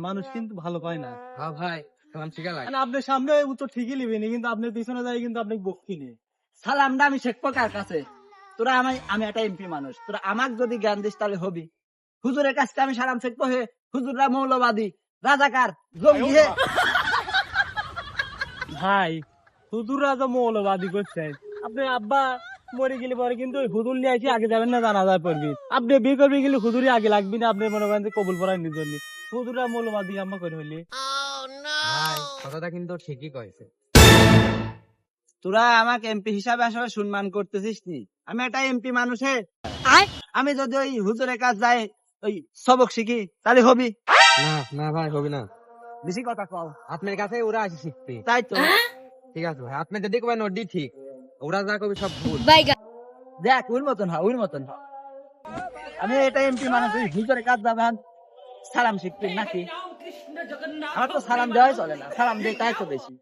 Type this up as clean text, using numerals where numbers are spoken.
মানুষ কিন্তু ভালো পায় না। হ্যাঁ ভাই, সালাম শিখা লাগে। মানে আপনার সামনে উত্তর ঠিকই লিবেনি, কিন্তু আপনার পিছনে যাই কিন্তু আপনি বকি নেই। সালামটা আমি শিখবো কার কাছে? তোরা আমি একটা এমপি মানুষ, তোরা আমাকে যদি জ্ঞান দিস তাহলে হবি। হুজুরের কাছে আমি সালাম শিখবো, হে হুজুররা মৌলবাদী, রাজাকার, জঙ্গি হে। ভাই হুজুররা তো মৌলবাদী করছেন, আপনি আব্বা মরে গেলে পরে কিন্তু ওই হুজুর নিয়ে আসি আগে যাবেন না, জানা যায় পড়বি। আপনি বিয়ে করবে গেলে হুজুরই আগে লাগবি না, আপনি মনে করেন যে কবুল পড়ার জন্য হুজুররা মৌলবাদী আম্মা করে হইলে। ভাই কথাটা কিন্তু ঠিকই কয়েছে। তোরা আমাকে এমপি হিসাবে আসলে সম্মান করতেছিস নি? আমি একটা এমপি মানুষ হে। আমি যদি ওই হুজুরের কাছে যাই, ওই সবক শিখি, তাহলে হবি? না না ভাই, হবে না। বেশি কথা কও। আপনার কাছে ওরা আসি শিখতে। তাই তো। ঠিক আছে ভাই, আপনি যদি কবেন ওডি ঠিক, ওরা যা কবি সব ভুল। দেখ ওর মতন ওর মতন আমি এটা এমপি মানুষ, ওই হুজুরের কাছে যাবেন সালাম শিখতে নাকি? আমার তো সালাম দেওয়াই চলে না, সালাম দিয়ে তাই তো বেশি।